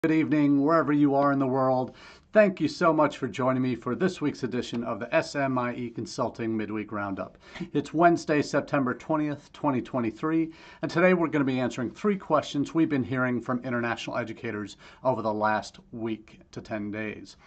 Good evening, wherever you are in the world. Thank you so much for joining me for this week's edition of the SMIE Consulting Midweek Roundup. It's Wednesday, September 20th, 2023, and today we're going to be answering 3 questions we've been hearing from international educators over the last week to 10 days.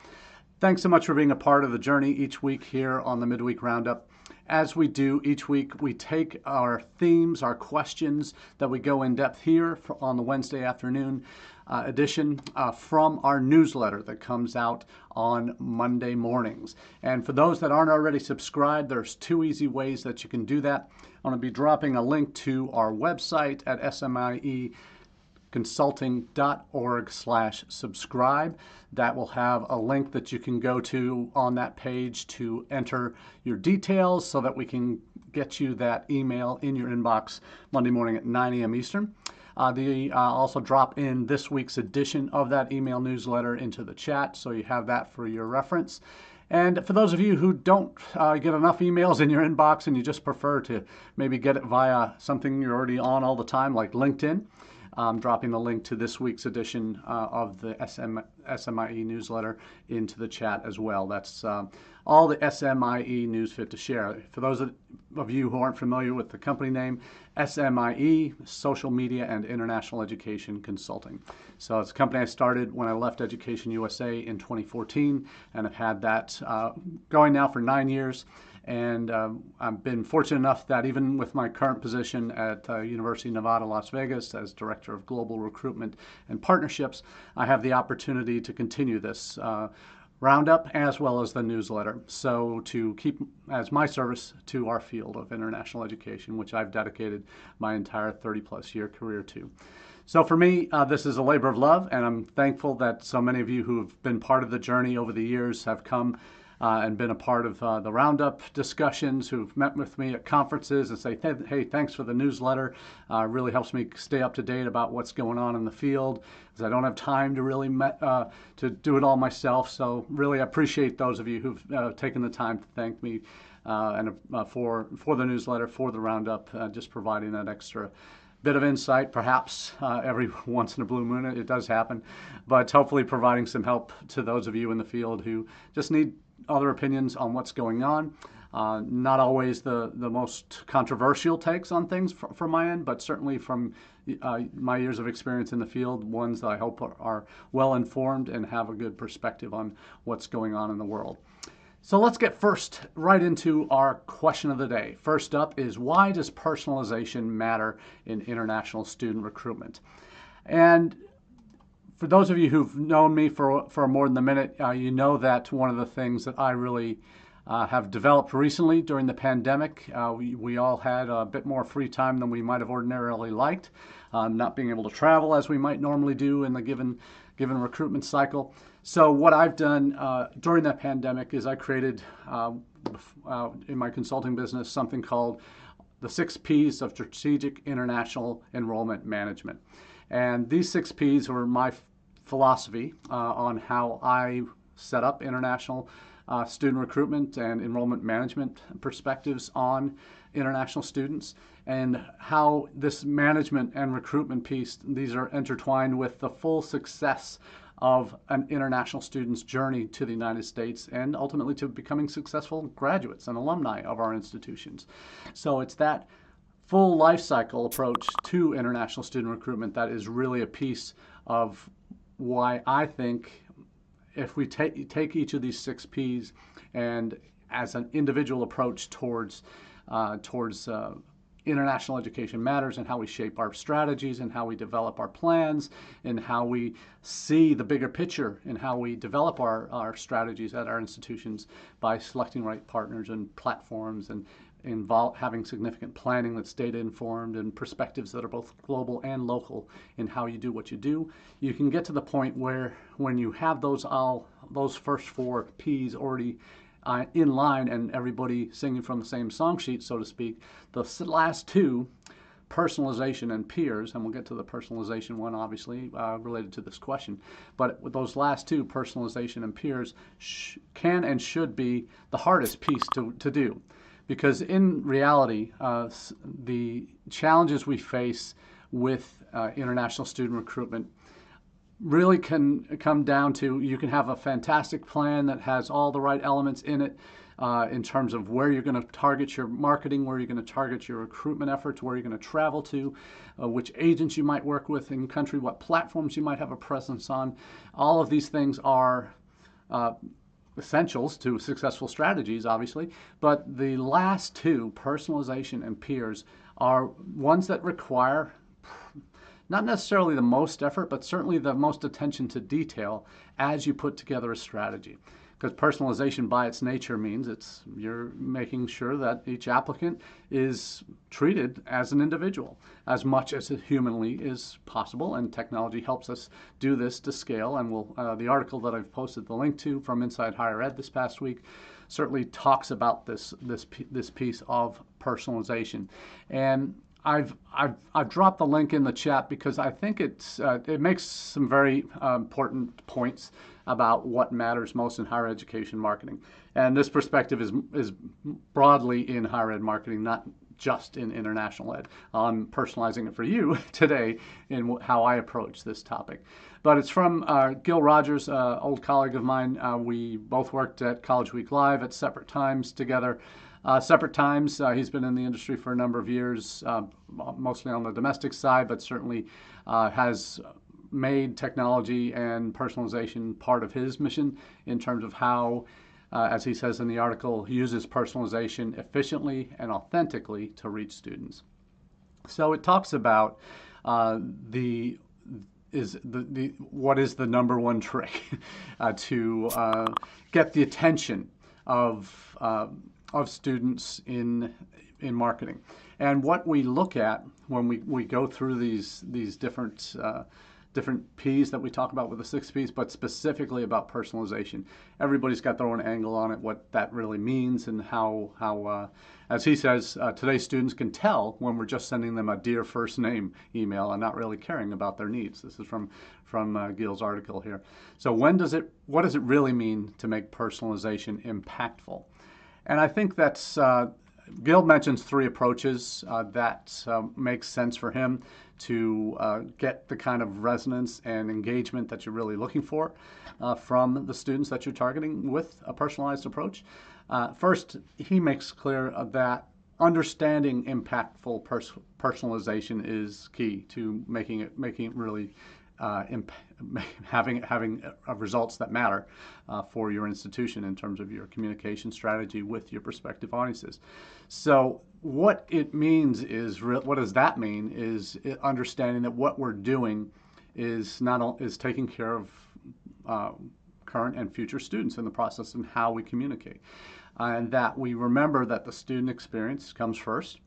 Thanks so much for being a part of the journey each week here on the Midweek Roundup. As we do each week, we take our themes, our questions that we go in depth here on the Wednesday afternoon edition from our newsletter that comes out on Monday mornings. And for those that aren't already subscribed, there's 2 easy ways that you can do that. I'm going to be dropping a link to our website at smieconsulting.org/subscribe. That will have a link that you can go to on that page to enter your details so that we can get you that email in your inbox Monday morning at 9 a.m. Eastern. Also drop in this week's edition of that email newsletter into the chat, so you have that for your reference. And for those of you who don't get enough emails in your inbox and you just prefer to maybe get it via something you're already on all the time, like LinkedIn, I'm dropping the link to this week's edition of the SMIE newsletter into the chat as well. That's all the SMIE news fit to share. For those of you who aren't familiar with the company name, SMIE, Social Media and International Education Consulting. So it's a company I started when I left Education USA in 2014, and I've had that going now for 9 years. And I've been fortunate enough that even with my current position at University of Nevada, Las Vegas as Director of Global Recruitment and Partnerships, I have the opportunity to continue this roundup as well as the newsletter. So to keep as my service to our field of international education, which I've dedicated my entire 30-plus year career to. So for me, this is a labor of love, and I'm thankful that so many of you who have been part of the journey over the years have come and been a part of the roundup discussions, who've met with me at conferences and say, hey, thanks for the newsletter. Really helps me stay up to date about what's going on in the field, because I don't have time to really to do it all myself. So really appreciate those of you who've taken the time to thank me and for the newsletter, for the roundup, just providing that extra bit of insight, perhaps every once in a blue moon. It does happen, but hopefully providing some help to those of you in the field who just need other opinions on what's going on. Not always the most controversial takes on things from my end, but certainly from my years of experience in the field, ones that I hope are well informed and have a good perspective on what's going on in the world. So let's get right into our question of the day. First up is, why does personalization matter in international student recruitment? And for those of you who've known me for more than a minute, you know that one of the things that I really have developed recently during the pandemic, we all had a bit more free time than we might have ordinarily liked, not being able to travel as we might normally do in the given recruitment cycle. So what I've done during that pandemic is I created in my consulting business something called the 6 Ps of Strategic International Enrollment Management. And these 6 Ps were my philosophy on how I set up international student recruitment and enrollment management perspectives on international students, and how this management and recruitment piece, these are intertwined with the full success of an international student's journey to the United States and ultimately to becoming successful graduates and alumni of our institutions. So it's that full life cycle approach to international student recruitment that is really a piece of why I think if we take each of these 6 Ps and as an individual approach towards international education matters, and how we shape our strategies and how we develop our plans and how we see the bigger picture and how we develop our strategies at our institutions by selecting right partners and platforms and having significant planning that's data informed and perspectives that are both global and local in how you do what you do. You can get to the point where when you have those first 4 Ps already in line and everybody singing from the same song sheet, so to speak, the last 2, personalization and peers, and we'll get to the personalization one obviously related to this question, but with those last 2, personalization and peers, can and should be the hardest piece to do. Because in reality, the challenges we face with international student recruitment really can come down to, you can have a fantastic plan that has all the right elements in it, in terms of where you're going to target your marketing, where you're going to target your recruitment efforts, where you're going to travel to, which agents you might work with in country, what platforms you might have a presence on. All of these things are essentials to successful strategies, obviously, but the last two, personalization and peers, are ones that require not necessarily the most effort, but certainly the most attention to detail as you put together a strategy. Because personalization by its nature means you're making sure that each applicant is treated as an individual as much as it humanly is possible, and technology helps us do this to scale. And the article that I've posted the link to from Inside Higher Ed this past week certainly talks about this piece of personalization. And I've dropped the link in the chat because I think it makes some very important points about what matters most in higher education marketing. And this perspective is broadly in higher ed marketing, not just in international ed. I'm personalizing it for you today in how I approach this topic. But it's from Gil Rogers, old colleague of mine. We both worked at College Week Live at separate times together. Separate times. He's been in the industry for a number of years, mostly on the domestic side, but certainly has made technology and personalization part of his mission in terms of how, as he says in the article, he uses personalization efficiently and authentically to reach students. So it talks about what is the number one trick to get the attention of students in marketing. And what we look at when we go through these different P's that we talk about with the 6 P's, but specifically about personalization. Everybody's got their own angle on it, what that really means, and how as he says, today's students can tell when we're just sending them a dear first name email and not really caring about their needs. This is from Gil's article here. So what does it really mean to make personalization impactful? And I think that's, Gil mentions 3 approaches that makes sense for him to get the kind of resonance and engagement that you're really looking for from the students that you're targeting with a personalized approach. First, he makes clear that understanding impactful personalization is key to making it really having results that matter for your institution in terms of your communication strategy with your prospective audiences. So what it means is, what does that mean is understanding that what we're doing is taking care of current and future students in the process and how we communicate. And that we remember that the student experience comes first.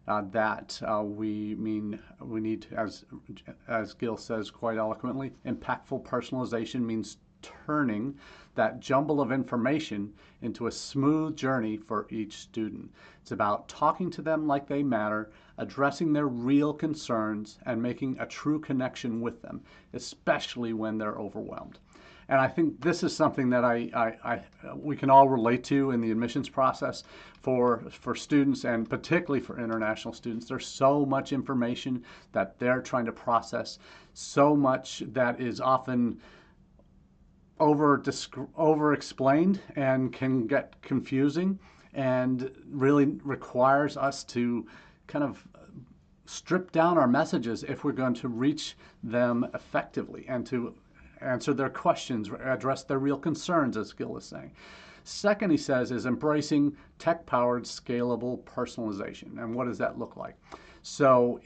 We need to, as Gil says quite eloquently, impactful personalization means turning that jumble of information into a smooth journey for each student. It's about talking to them like they matter, addressing their real concerns, and making a true connection with them, especially when they're overwhelmed. And I think this is something that we can all relate to in the admissions process for students, and particularly for international students. There's so much information that they're trying to process, so much that is often over-explained and can get confusing, and really requires us to kind of strip down our messages if we're going to reach them effectively and to answer their questions, address their real concerns, as Gil is saying. Second, he says, is embracing tech-powered, scalable personalization. And what does that look like? So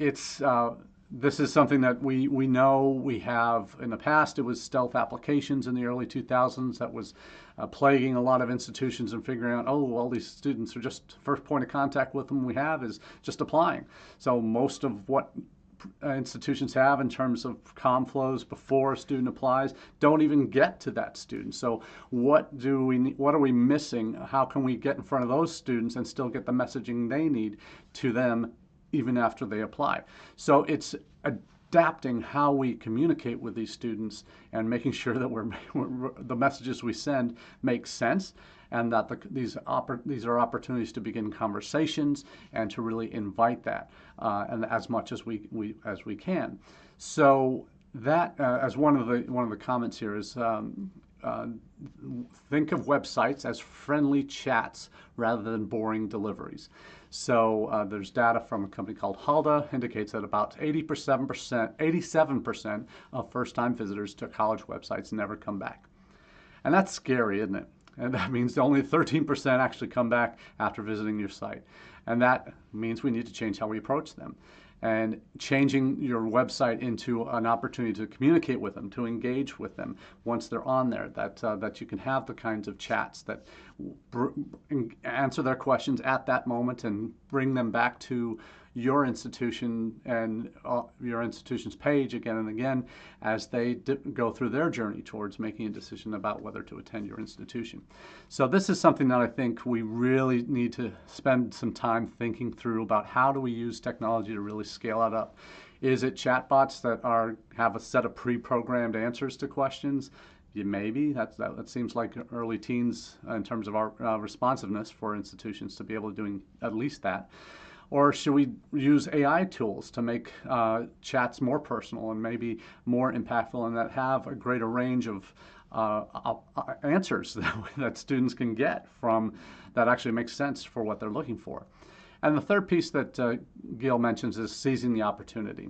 this is something that we know we have in the past. It was stealth applications in the early 2000s that was plaguing a lot of institutions and figuring out, oh, all these students are just, first point of contact with them we have is just applying. So most of what institutions have in terms of comm flows before a student applies don't even get to that student. So what are we missing? How can we get in front of those students and still get the messaging they need to them even after they apply? So it's adapting how we communicate with these students and making sure that the messages we send make sense, and that these are opportunities to begin conversations and to really invite that and as much as we can. So That, as one of the comments here is, think of websites as friendly chats rather than boring deliveries. So there's data from a company called Halda indicates that about 87% of first-time visitors to college websites never come back. And that's scary, isn't it? And that means only 13% actually come back after visiting your site. And that means we need to change how we approach them. And changing your website into an opportunity to communicate with them, to engage with them once they're on there, that you can have the kinds of chats that answer their questions at that moment and bring them back to your institution and your institution's page again and again as they go through their journey towards making a decision about whether to attend your institution. So this is something that I think we really need to spend some time thinking through about how do we use technology to really scale it up. Is it chatbots that have a set of pre-programmed answers to questions? Maybe that seems like early teens in terms of our responsiveness for institutions to be able to do at least that. Or should we use AI tools to make chats more personal and maybe more impactful and that have a greater range of answers that students can get from that actually makes sense for what they're looking for? And the third piece that Gil mentions is seizing the opportunity.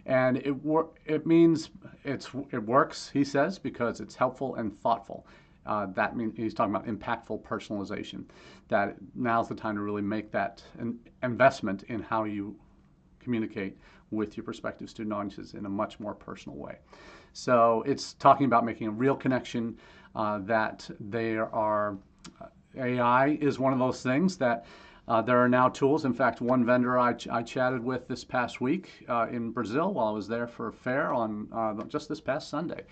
And it means it works, he says, because it's helpful and thoughtful. That means he's talking about impactful personalization, that now's the time to really make that an investment in how you communicate with your prospective student audiences in a much more personal way. So it's talking about making a real connection, that there are, AI is one of those things that there are now tools. In fact, one vendor I chatted with this past week in Brazil while I was there for a fair on just this past Sunday.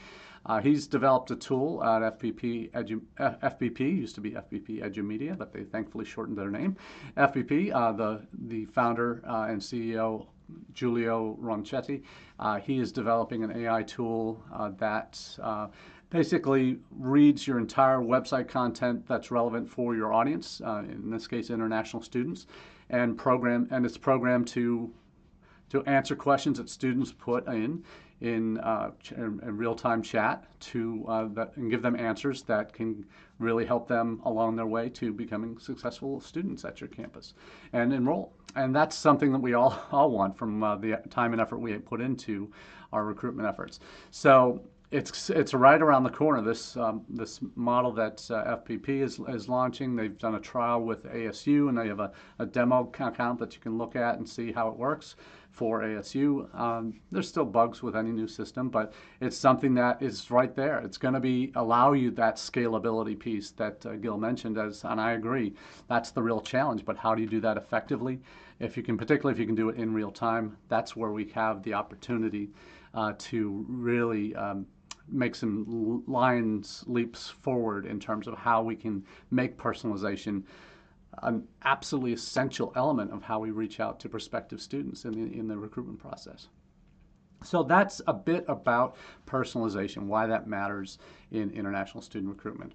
He's developed a tool at FPP, used to be FPP EduMedia, but they thankfully shortened their name. FPP, the founder and CEO, Giulio Ronchetti, he is developing an AI tool that basically reads your entire website content that's relevant for your audience, in this case international students, and it's programmed to answer questions that students put in real-time chat and give them answers that can really help them along their way to becoming successful students at your campus and enroll. And that's something that we all want from the time and effort we put into our recruitment efforts. So it's right around the corner. This model that FPP is launching. They've done a trial with ASU, and they have a demo account that you can look at and see how it works for ASU. There's still bugs with any new system, but it's something that is right there. It's going to allow you that scalability piece that Gil mentioned, and I agree, that's the real challenge. But how do you do that effectively? Particularly if you can do it in real time, that's where we have the opportunity to really make some leaps forward in terms of how we can make personalization an absolutely essential element of how we reach out to prospective students in the recruitment process. So that's a bit about personalization, why that matters in international student recruitment.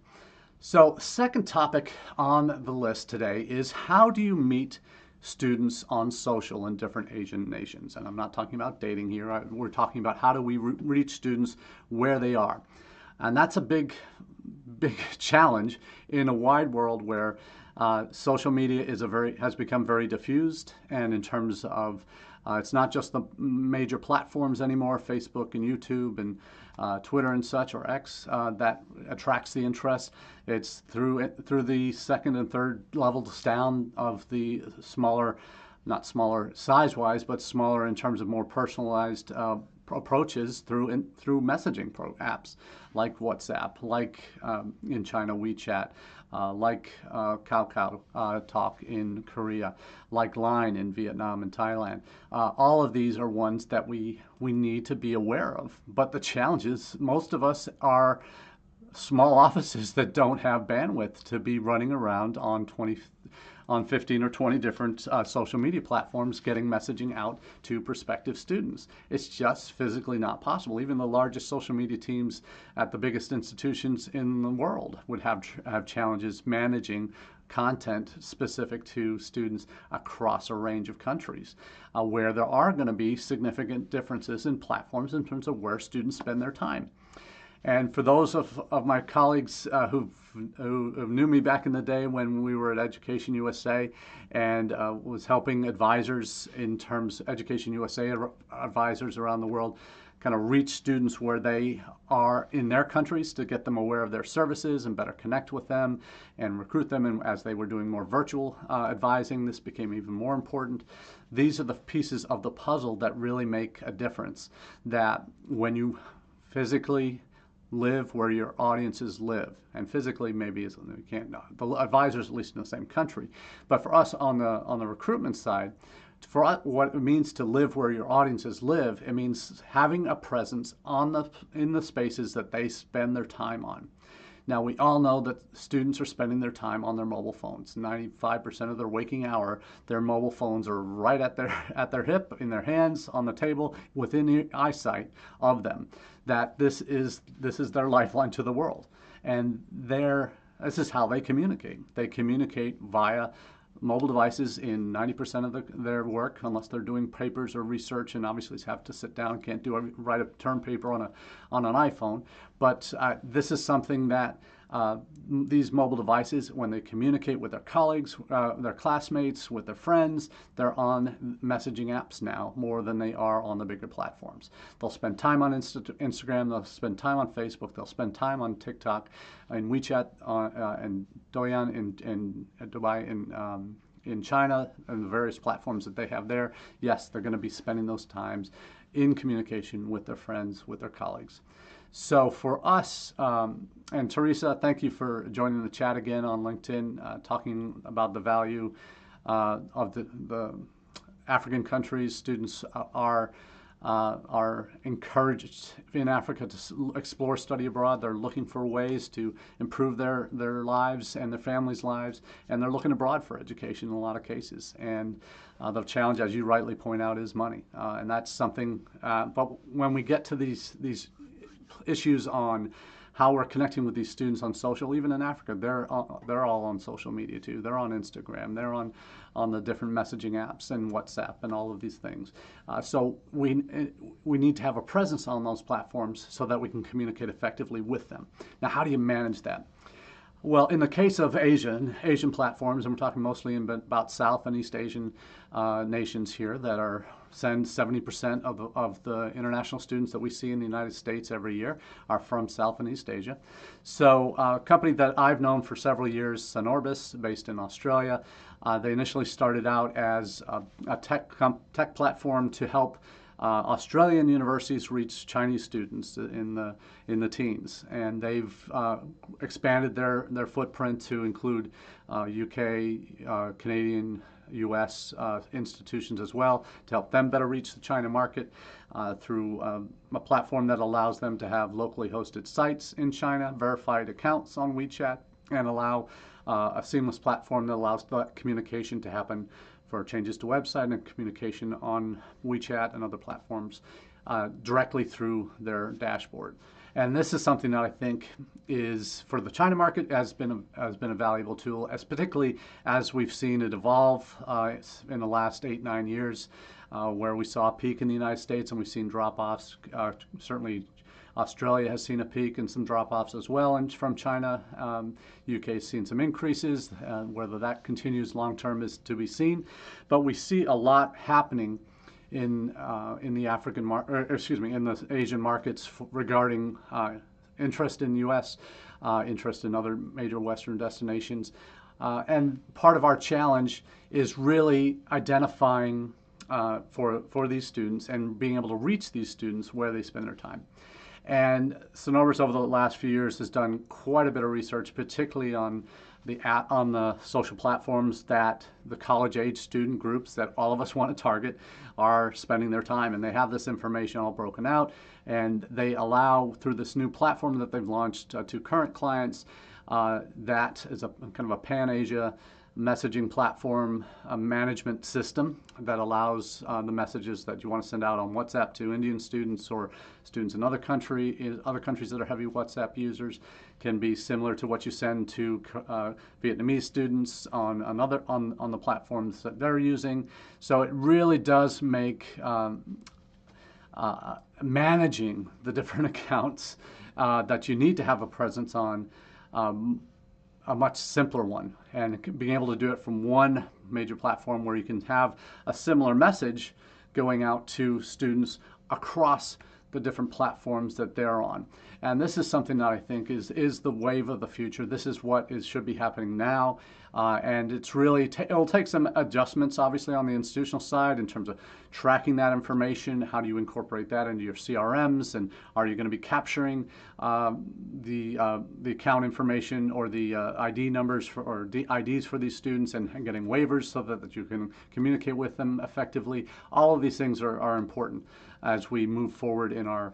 So second topic on the list today is how do you meet students on social in different Asian nations? And I'm not talking about dating here. We're talking about how do we reach students where they are. And that's a big challenge in a wide world where social media has become very diffused, and in terms of it's not just the major platforms anymore, Facebook and YouTube and Twitter and such, or X, that attracts the interest. It's through the second and third levels down of the smaller, not smaller size-wise, but smaller in terms of more personalized approaches through messaging apps like WhatsApp, like in China WeChat, like Kakao Talk in Korea, like Line in Vietnam and Thailand. All of these are ones that we need to be aware of. But the challenge is most of us are small offices that don't have bandwidth to be running around on on 15 or 20 different social media platforms getting messaging out to prospective students. It's just physically not possible. Even the largest social media teams at the biggest institutions in the world would have challenges managing content specific to students across a range of countries, where there are going to be significant differences in platforms in terms of where students spend their time. And for those of my colleagues who knew me back in the day when we were at Education USA and was helping advisors in terms of Education USA advisors around the world kind of reach students where they are in their countries to get them aware of their services and better connect with them and recruit them. And as they were doing more virtual advising, this became even more important. These are the pieces of the puzzle that really make a difference, that when you physically live where your audiences live, and physically maybe you can't, the advisors at least in the same country, but for us on the recruitment side, for what it means to live where your audiences live, it means having a presence in the spaces that they spend their time on. Now, we all know that students are spending their time on their mobile phones. 95% of their waking hour, their mobile phones are right at their hip, in their hands, on the table, within the eyesight of them. That this is their lifeline to the world, and this is how they communicate. They communicate via mobile devices in 90% of their work, unless they're doing papers or research, and obviously have to sit down, can't write a term paper on an iPhone. But this is something that these mobile devices, when they communicate with their colleagues, their classmates, with their friends, they're on messaging apps now more than they are on the bigger platforms. They'll spend time on Instagram, they'll spend time on Facebook, they'll spend time on TikTok, and WeChat, and Douyin in Dubai, in China, and the various platforms that they have there. Yes, they're going to be spending those times in communication with their friends, with their colleagues. So for us, and Teresa, thank you for joining the chat again on LinkedIn, talking about the value of the African countries. Students are encouraged in Africa to explore study abroad. They're looking for ways to improve their lives and their families' lives, and they're looking abroad for education in a lot of cases. And the challenge, as you rightly point out, is money, and that's something. But when we get to these issues on how we're connecting with these students on social, even in Africa, they're all on social media too. They're on Instagram. They're on the different messaging apps and WhatsApp and all of these things. So we need to have a presence on those platforms so that we can communicate effectively with them. Now, how do you manage that? Well, in the case of Asian platforms, and we're talking mostly about South and East Asian nations here that send 70% of the international students that we see in the United States every year are from South and East Asia. So a company that I've known for several years, Sonorbis, based in Australia, they initially started out as a tech platform to help Australian universities reach Chinese students in the teens, and they've expanded their footprint to include UK, Canadian, U.S. Institutions as well, to help them better reach the China market through a platform that allows them to have locally hosted sites in China, verified accounts on WeChat, and allow a seamless platform that allows that communication to happen for changes to website and communication on WeChat and other platforms directly through their dashboard. And this is something that I think is, for the China market, has been a valuable tool, particularly as we've seen it evolve in the last 8-9 years, where we saw a peak in the United States and we've seen drop-offs. Certainly Australia has seen a peak and some drop-offs as well, and from China, UK has seen some increases. Whether that continues long-term is to be seen, but we see a lot happening in the in the Asian markets regarding interest in U.S., interest in other major Western destinations, and part of our challenge is really identifying for these students and being able to reach these students where they spend their time. And Sonorbis over the last few years has done quite a bit of research, particularly on the social platforms that the college-age student groups that all of us want to target are spending their time. And they have this information all broken out, and they allow, through this new platform that they've launched to current clients, that is a kind of a pan-Asia messaging platform management system that allows the messages that you want to send out on WhatsApp to Indian students or students in other countries that are heavy WhatsApp users can be similar to what you send to Vietnamese students on the platforms that they're using. So it really does make managing the different accounts that you need to have a presence on a much simpler one, and being able to do it from one major platform where you can have a similar message going out to students across the different platforms that they're on. And this is something that I think is the wave of the future. This is what should be happening now. And it's really, it'll take some adjustments, obviously, on the institutional side in terms of tracking that information. How do you incorporate that into your CRMs? And are you going to be capturing the account information or the ID numbers or IDs for these students and getting waivers so that you can communicate with them effectively? All of these things are important as we move forward in our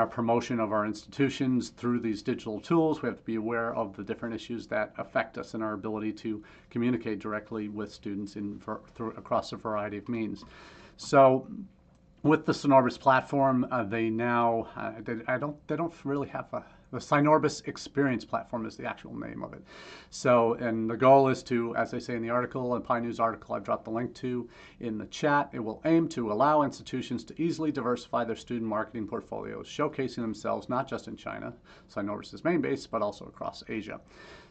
promotion of our institutions through these digital tools. We have to be aware of the different issues that affect us and our ability to communicate directly with students across a variety of means. So with the Synorbis platform, they now, they don't really have the Synorbis Experience Platform is the actual name of it. So, and the goal is to, as they say in the article, in Pi News article I've dropped the link to in the chat, it will aim to allow institutions to easily diversify their student marketing portfolios, showcasing themselves not just in China, Synorbis' main base, but also across Asia.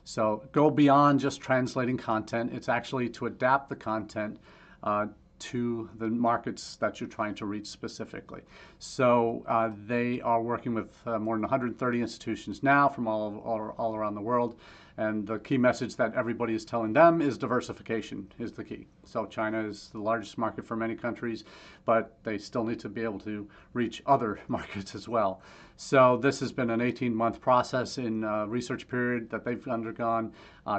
So go beyond just translating content. It's actually to adapt the content to the markets that you're trying to reach specifically. So they are working with more than 130 institutions now from all around the world. And the key message that everybody is telling them is diversification is the key. So China is the largest market for many countries, but they still need to be able to reach other markets as well. So this has been an 18-month process in research period that they've undergone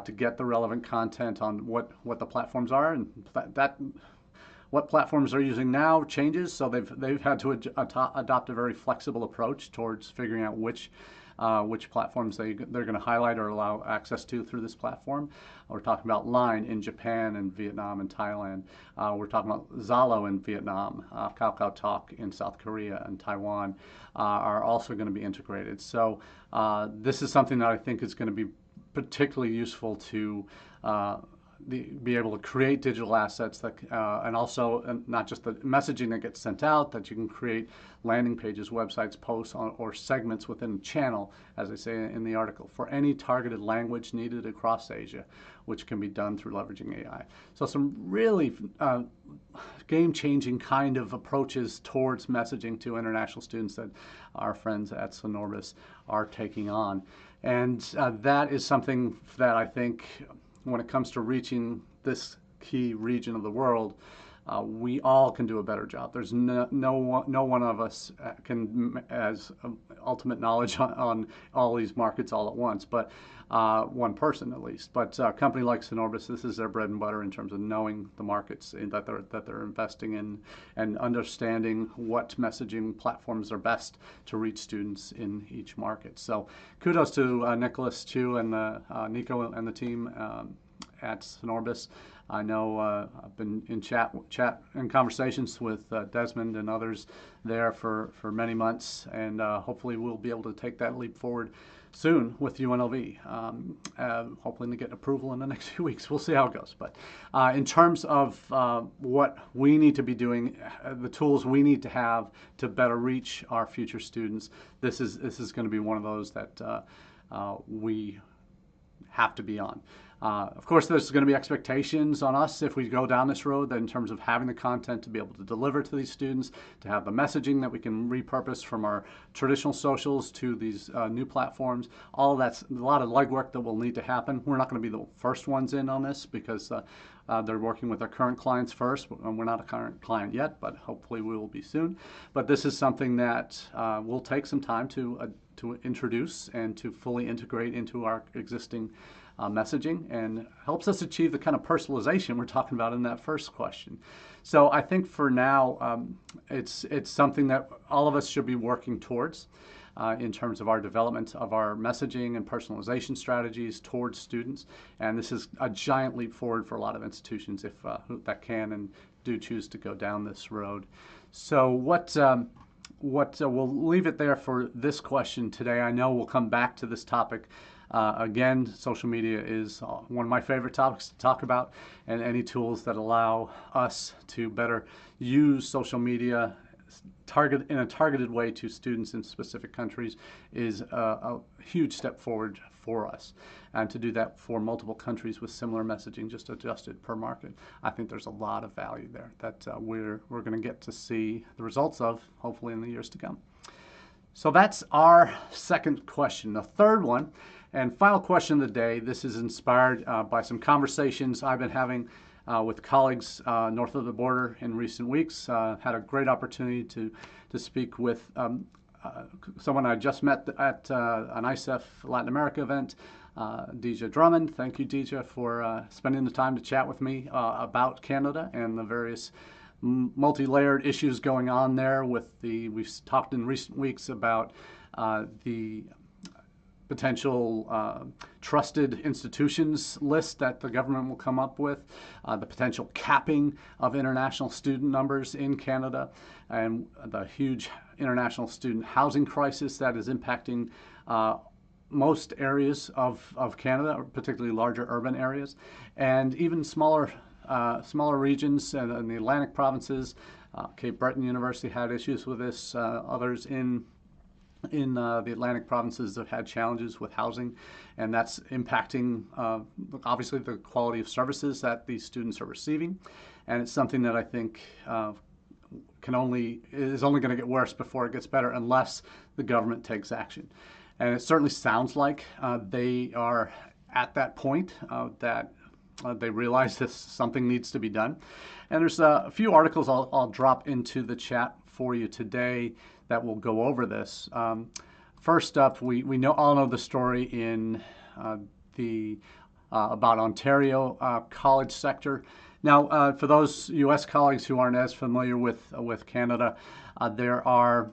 to get the relevant content on what the platforms are, and what platforms they're using now changes, so they've had to adopt a very flexible approach towards figuring out which platforms they're going to highlight or allow access to through this platform. We're talking about Line in Japan and Vietnam and Thailand. We're talking about Zalo in Vietnam, KakaoTalk in South Korea and Taiwan are also going to be integrated. So this is something that I think is going to be particularly useful to be able to create digital assets that, and also not just the messaging that gets sent out, that you can create landing pages, websites, posts, or segments within a channel, as I say in the article, for any targeted language needed across Asia, which can be done through leveraging AI. So some really game-changing kind of approaches towards messaging to international students that our friends at Synorbis are taking on. And that is something that I think, when it comes to reaching this key region of the world, we all can do a better job. There's no one of us has ultimate knowledge on all these markets all at once, but one person at least. But a company like Synorbis, this is their bread and butter in terms of knowing the markets that they're investing in and understanding what messaging platforms are best to reach students in each market. So kudos to Nicholas Chu and Nico and the team at Synorbis. I know I've been in chat and conversations with Desmond and others there for many months, and hopefully we'll be able to take that leap forward soon with UNLV. Hopefully to get approval in the next few weeks. We'll see how it goes. But in terms of what we need to be doing, the tools we need to have to better reach our future students, this is going to be one of those that we have to be on. Of course, there's going to be expectations on us if we go down this road, that in terms of having the content to be able to deliver to these students, to have the messaging that we can repurpose from our traditional socials to these new platforms. All of that's a lot of legwork that will need to happen. We're not going to be the first ones in on this because they're working with our current clients first. We're not a current client yet, but hopefully we will be soon. But this is something that will take some time to introduce and to fully integrate into our existing messaging, and helps us achieve the kind of personalization we're talking about in that first question. So I think for now, it's something that all of us should be working towards. in terms of our development of our messaging and personalization strategies towards students. And this is a giant leap forward for a lot of institutions if that can and do choose to go down this road. So we'll leave it there for this question today. I know we'll come back to this topic again. Social media is one of my favorite topics to talk about, and any tools that allow us to better use social media in a targeted way to students in specific countries is a huge step forward for us. And to do that for multiple countries with similar messaging, just adjusted per market, I think there's a lot of value there that we're going to get to see the results of, hopefully, in the years to come. So that's our second question. The third one and final question of the day, this is inspired by some conversations I've been having with colleagues north of the border in recent weeks. Had a great opportunity to speak with someone I just met at an ICEF Latin America event, Deja Drummond. Thank you, Deja, for spending the time to chat with me about Canada and the various multi-layered issues going on there. We've talked in recent weeks about the potential trusted institutions list that the government will come up with, the potential capping of international student numbers in Canada, and the huge international student housing crisis that is impacting most areas of Canada, particularly larger urban areas, and even smaller regions in the Atlantic provinces. Cape Breton University had issues with this. Others in the Atlantic provinces have had challenges with housing, and that's impacting obviously the quality of services that these students are receiving. And it's something that I think is only going to get worse before it gets better unless the government takes action. And it certainly sounds like they are at that point that they realize that something needs to be done. And there's a few articles I'll drop into the chat for you today that will go over this. First up, we all know the story in about Ontario college sector. Now, for those U.S. colleagues who aren't as familiar with Canada, there are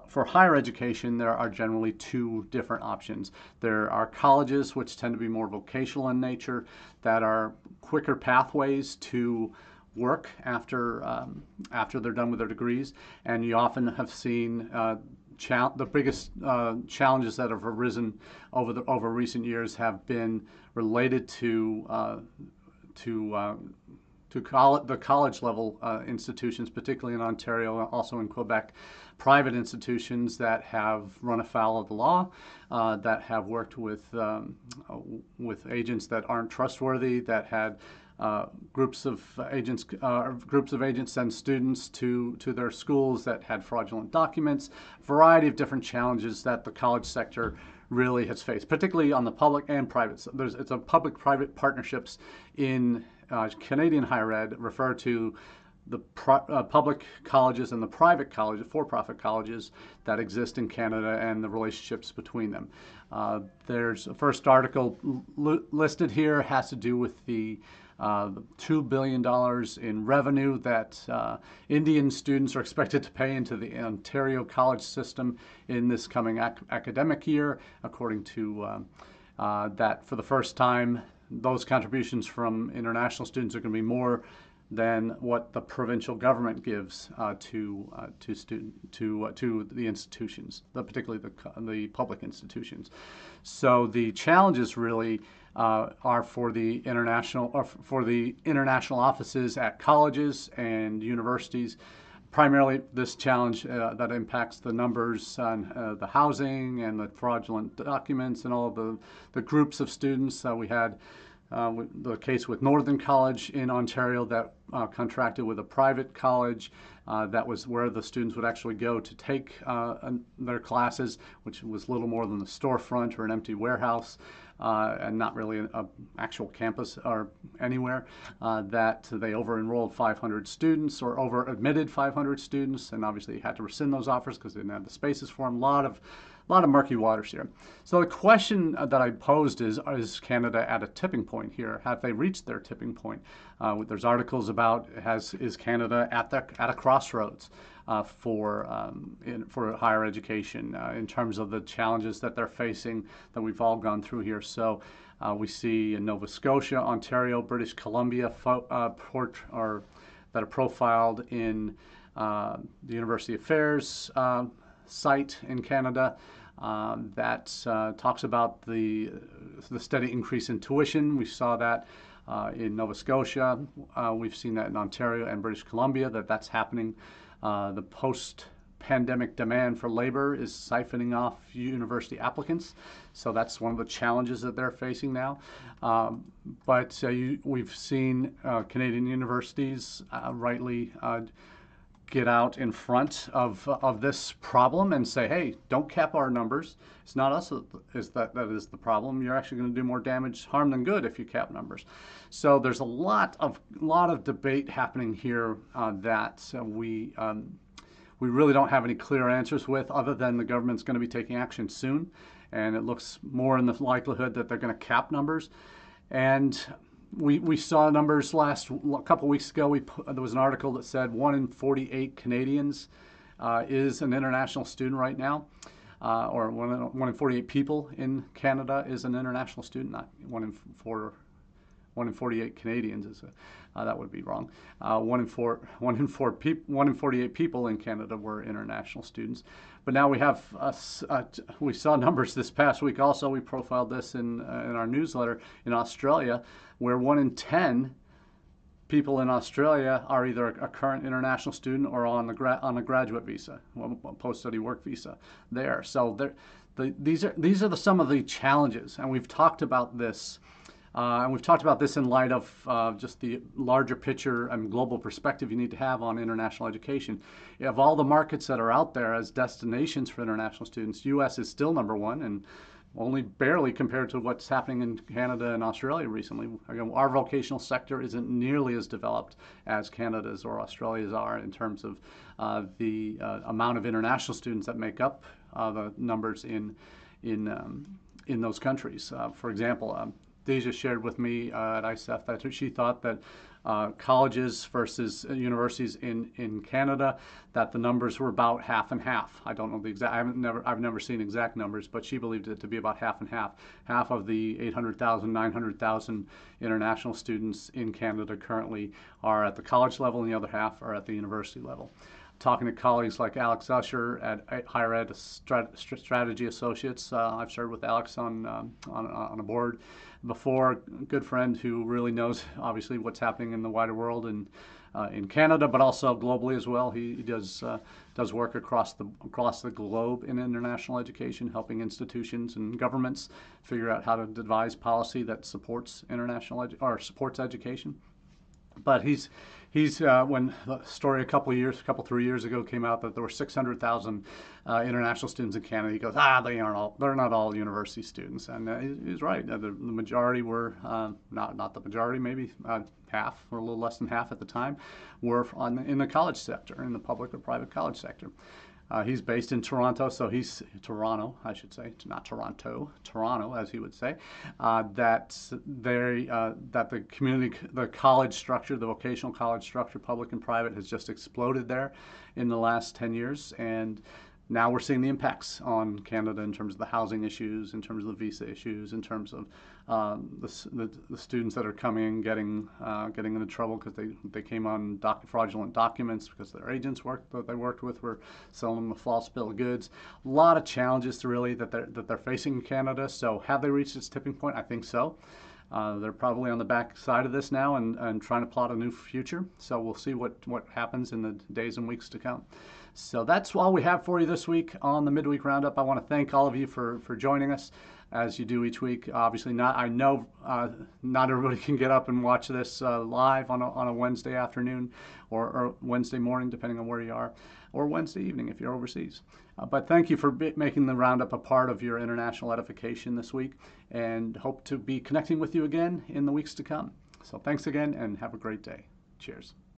for higher education there are generally two different options. There are colleges which tend to be more vocational in nature, that are quicker pathways to work after they're done with their degrees, and you often have seen the biggest challenges that have arisen over recent years have been related to the college level institutions, particularly in Ontario, also in Quebec, private institutions that have run afoul of the law, that have worked with agents that aren't trustworthy, that had groups of agents send students to their schools that had fraudulent documents, variety of different challenges that the college sector really has faced, particularly on the public and private. So it's a public-private partnerships in Canadian higher ed refer to the public colleges and the private colleges, for-profit colleges that exist in Canada and the relationships between them. There's a first article listed here has to do with the $2 billion in revenue that Indian students are expected to pay into the Ontario college system in this coming academic year. According to that, for the first time, those contributions from international students are going to be more than what the provincial government gives to the institutions, particularly the public institutions. So the challenges really are for the international offices at colleges and universities. Primarily, this challenge that impacts the numbers on the housing and the fraudulent documents and all of the groups of students. We had the case with Northern College in Ontario that contracted with a private college. That was where the students would actually go to take their classes, which was little more than a storefront or an empty warehouse, and not really an actual campus or anywhere. That they over-enrolled 500 students or over-admitted 500 students, and obviously had to rescind those offers because they didn't have the spaces for them. lot of murky waters here. So the question that I posed is Canada at a tipping point here? Have they reached their tipping point? There's articles about is Canada at a crossroads for higher education in terms of the challenges that they're facing that we've all gone through here. So we see in Nova Scotia, Ontario, British Columbia that are profiled in the University Affairs site in Canada that talks about the steady increase in tuition. We saw that in Nova Scotia. We've seen that in Ontario and British Columbia, that's happening. The post-pandemic demand for labor is siphoning off university applicants. So that's one of the challenges that they're facing now. But we've seen Canadian universities rightly get out in front of this problem and say, hey, don't cap our numbers. It's not us that is the problem. You're actually going to do more harm than good if you cap numbers. So there's a lot of debate happening here that we really don't have any clear answers with, other than the government's going to be taking action soon, and it looks more in the likelihood that they're going to cap numbers. And we saw numbers a couple weeks ago. There was an article that said 1 in 48 Canadians is an international student right now, or 1 in 48 people in Canada is an international student. Not 1 in 48 Canadians is that would be wrong. 1 in 48 people in Canada were international students. But now we have we saw numbers this past week. Also, we profiled this in our newsletter in Australia, where 1 in 10 people in Australia are either a current international student or on a graduate visa, a post-study work visa there. So these are some of the challenges, and we've talked about this. And we've talked about this in light of just the larger picture and global perspective you need to have on international education. You have all the markets that are out there as destinations for international students. U.S. is still #1, and only barely compared to what's happening in Canada and Australia recently. Again, our vocational sector isn't nearly as developed as Canada's or Australia's are in terms of the amount of international students that make up the numbers in those countries. For example, Deja shared with me at ISEF that she thought that colleges versus universities in Canada, that the numbers were about half and half. I don't know the exact. I've never seen exact numbers, but she believed it to be about half and half. Half of the 800,000, 900,000 international students in Canada currently are at the college level, and the other half are at the university level. Talking to colleagues like Alex Usher at Higher Ed Strategy Associates. I've served with Alex on a board before. Good friend who really knows, obviously, what's happening in the wider world and in Canada, but also globally as well. He does work across the globe in international education, helping institutions and governments figure out how to devise policy that supports supports education. But he's when the story a couple 3 years ago came out that there were 600,000 international students in Canada, he goes, they're not all university students, and he's right. The majority were not the majority, maybe half or a little less than half at the time, were in the college sector, in the public or private college sector. He's based in Toronto, so Toronto, I should say, not Toronto, Toronto, as he would say. That the college structure, the vocational college structure, public and private, has just exploded there in the last 10 years, and now we're seeing the impacts on Canada in terms of the housing issues, in terms of the visa issues, in terms of the students that are coming getting into trouble because they came on fraudulent documents because their agents that they worked with were selling them a false bill of goods. A lot of challenges that they're facing in Canada. So have they reached its tipping point? I think so. They're probably on the back side of this now and trying to plot a new future. So we'll see what happens in the days and weeks to come. So that's all we have for you this week on the Midweek Roundup. I want to thank all of you for joining us as you do each week. Obviously, I know not everybody can get up and watch this live on a Wednesday afternoon or Wednesday morning, depending on where you are, or Wednesday evening if you're overseas. But thank you for making the Roundup a part of your international edification this week, and hope to be connecting with you again in the weeks to come. So thanks again, and have a great day. Cheers.